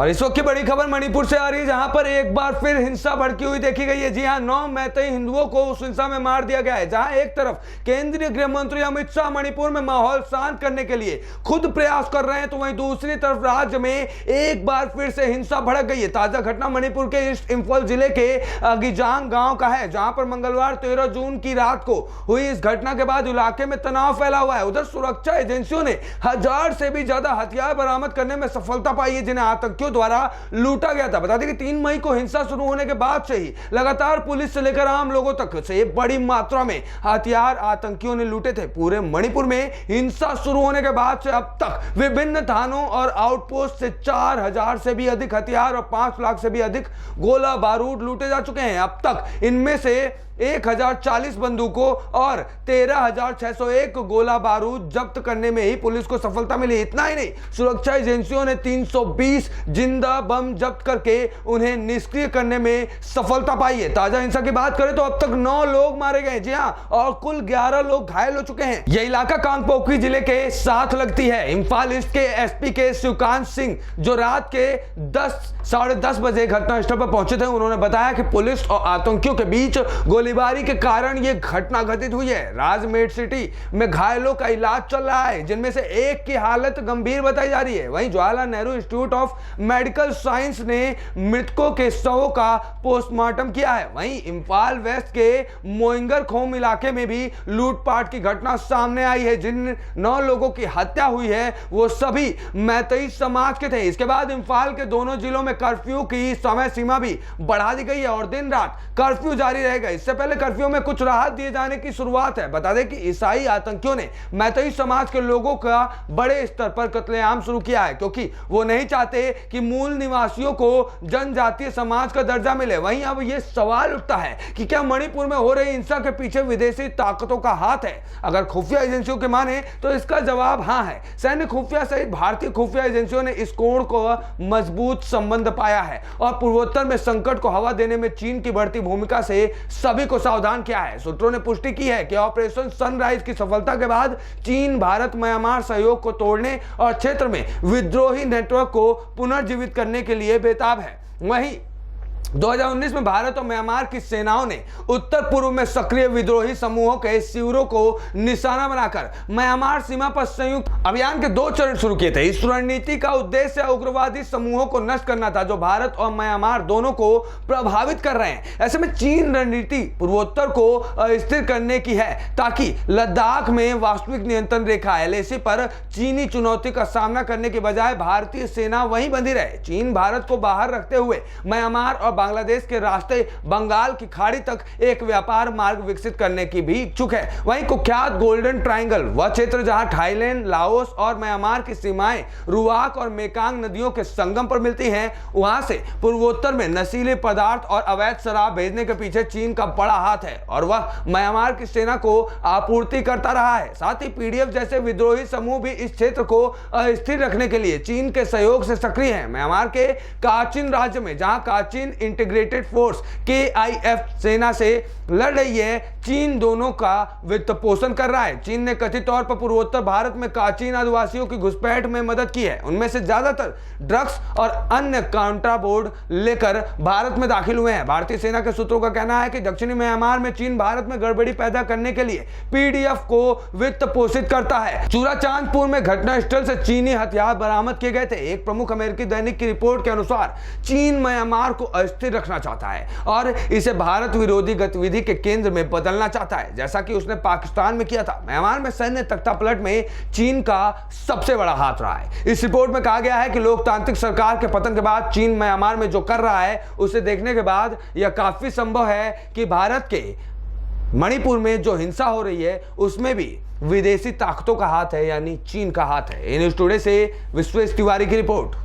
और इस वक्त की बड़ी खबर मणिपुर से आ रही है, जहां पर एक बार फिर हिंसा भड़की हुई देखी गई है। जी हां, 9 मैतेई हिंदुओं को उस हिंसा में मार दिया गया है। जहां एक तरफ केंद्रीय गृह मंत्री अमित शाह मणिपुर में माहौल शांत करने के लिए खुद प्रयास कर रहे हैं, तो वहीं दूसरी तरफ राज्य में एक बार फिर से हिंसा भड़क गई है। ताजा घटना मणिपुर के ईस्ट इंफाल जिले के गिजांग गांव का है, जहां पर मंगलवार 13 जून की रात को हुई इस घटना के बाद इलाके में तनाव फैला हुआ है। उधर सुरक्षा एजेंसियों ने 1000 से भी ज्यादा हथियार बरामद करने में सफलता पाई है, जिन्हें आतंकियों द्वारा लूटा गया था। बता दें कि 3 मई को हिंसा शुरू होने के बाद से ही लगातार पुलिस से लेकर आम लोगों तक से बड़ी मात्रा में हथियार आतंकियों ने लूटे थे। पूरे मणिपुर में हिंसा शुरू होने के बाद से अब तक विभिन्न थानों और आउटपोस्ट से 4000 से भी अधिक हथियार और 5 लाख से भी अधिक गोला बारूद लूटे जा चुके हैं। अब तक इनमें से 1040 बंदूकों और 13601 गोला बारूद जब्त करने में ही पुलिस को सफलता मिली। इतना ही नहीं, सुरक्षा एजेंसियों ने 320 जिंदा बम जब्त करके उन्हें निष्क्रिय करने में सफलता पाई है। ताजा हिंसा की बात करें तो अब तक 9 लोग मारे गए, जी हां, और कुल 11 लोग घायल हो चुके हैं। यह इलाका कांगपोकपी जिले के साथ लगती है। इंफाल ईस्ट के एसपी के शिवकांत सिंह, जो रात के 10 10:30 बजे घटनास्थल पर पहुंचे थे, उन्होंने बताया कि पुलिस और आतंकियों के बीच गोलीबारी के कारण यह घटना घटित हुई है। राजमेड सिटी में घायलों का इलाज चल रहा है, जिनमें से एक की हालत गंभीर बताई जा रही है। वहीं Jawaharlal Nehru institute of medical science ने मृतकों के शवों का पोस्टमार्टम किया है। वहीं इंफाल वेस्ट के मोइंगर खोम इलाके में भी लूटपाट की घटना सामने आई है। जिन 9 लोगों की हत्या हुई है वो सभी मैतेई समाज के थे। इसके बाद इंफाल के दोनों जिलों में कर्फ्यू की समय सीमा भी बढ़ा दी गई है और दिन रात कर्फ्यू जारी रहेगा। इससे पहले कर्फ्यू में कुछ राहत दिए जाने की शुरुआत है। बता दें कि ईसाई आतंकियों ने मैतेई समाज के लोगों का बड़े स्तर पर कत्लेआम शुरू किया है, क्योंकि वो नहीं चाहते कि मूल निवासियों को जनजातीय समाज का दर्जा मिले। वहीं अब यह सवाल उठता है कि क्या मणिपुर में हो रही हिंसा के पीछे विदेशी ताकतों का हाथ है? अगर खुफिया एजेंसियों के माने तो इसका जवाब हां है। सैन्य खुफिया सहित भारतीय खुफिया एजेंसियों ने इस कोण को मजबूत संबंध पाया है और पूर्वोत्तर में संकट को हवा देने में चीन की बढ़ती भूमिका से सभी को सावधान किया है। सूत्रों ने पुष्टि की है कि ऑपरेशन सनराइज की सफलता के बाद चीन भारत म्यांमार सहयोग को तोड़ने और क्षेत्र में विद्रोही नेटवर्क को पुनर्जीवित करने के लिए बेताब है। वहीं 2019 में भारत और म्यांमार की सेनाओं ने उत्तर पूर्व में सक्रिय विद्रोही समूहों के शिविरों को निशाना बनाकर म्यांमार सीमा पर संयुक्त अभियान के 2 चरण शुरू किए थे। इस रणनीति का उद्देश्य उग्रवादी समूहों को नष्ट करना था, जो भारत और म्यांमार दोनों को प्रभावित कर रहे हैं। ऐसे में चीन रणनीति पूर्वोत्तर को अस्थिर करने की है, ताकि लद्दाख में वास्तविक नियंत्रण रेखा एलएसी पर चीनी चुनौती का सामना करने के बजाय भारतीय सेना वहीं बंधी रहे। चीन भारत को बाहर रखते हुए म्यांमार और बांग्लादेश के रास्ते बंगाल की खाड़ी तक एक व्यापार मार्ग विकसित करने की भी इच्छुक है। वहीं कुख्यात गोल्डन ट्रायंगल, वह क्षेत्र जहां थाईलैंड, लाओस और म्यांमार की सीमाएं रुआक और मेकांग नदियों के संगम पर मिलती हैं, वहां से पूर्वोत्तर में नशीले पदार्थ और अवैध शराब भेजने के पीछे चीन का बड़ा हाथ है और वह म्यांमार की सेना को आपूर्ति करता रहा है। साथ ही पीडीएफ जैसे विद्रोही समूह भी इस क्षेत्र को अस्थिर रखने के लिए चीन के सहयोग से सक्रिय है। म्यांमार के काचिन राज्य में, जहां काचिन इंटीग्रेटेड फोर्स KIF सेना से लड़ रही है, चीन दोनों का वित्त पोषण कर रहा है। चीन ने कथित तौर पर पूर्वोत्तर भारत में काचिन आदिवासियों की घुसपैठ में मदद की है। उनमें से ज्यादातर ड्रग्स और अन्य काउंटरबोर्ड लेकर भारत में दाखिल हुए हैं। भारतीय सेना के सूत्रों का कहना है कि दक्षिणी म्यांमार में चीन भारत में गड़बड़ी पैदा करने के लिए पीडीएफ को वित्त पोषित करता है। चूराचांदपुर में घटनास्थल से चीनी हथियार बरामद किए गए थे। एक प्रमुख अमेरिकी दैनिक की रिपोर्ट के अनुसार चीन म्यांमार को अस्थिर रखना चाहता है और इसे भारत विरोधी गतिविधि के केंद्र में बदलना चाहता है, जैसा कि उसने पाकिस्तान में किया था। म्यांमार में सैन्य तख्तापलट में चीन का सबसे बड़ा हाथ रहा है। इस रिपोर्ट में कहा गया है कि लोकतांत्रिक सरकार के पतन के बाद चीन म्यांमार में जो कर रहा है, उसे देखने के बाद यह काफी संभव है कि भारत के मणिपुर में जो हिंसा हो रही है उसमें भी विदेशी ताकतों का हाथ है, यानी चीन का हाथ है। इन टुडे से विश्वेश तिवारी की रिपोर्ट।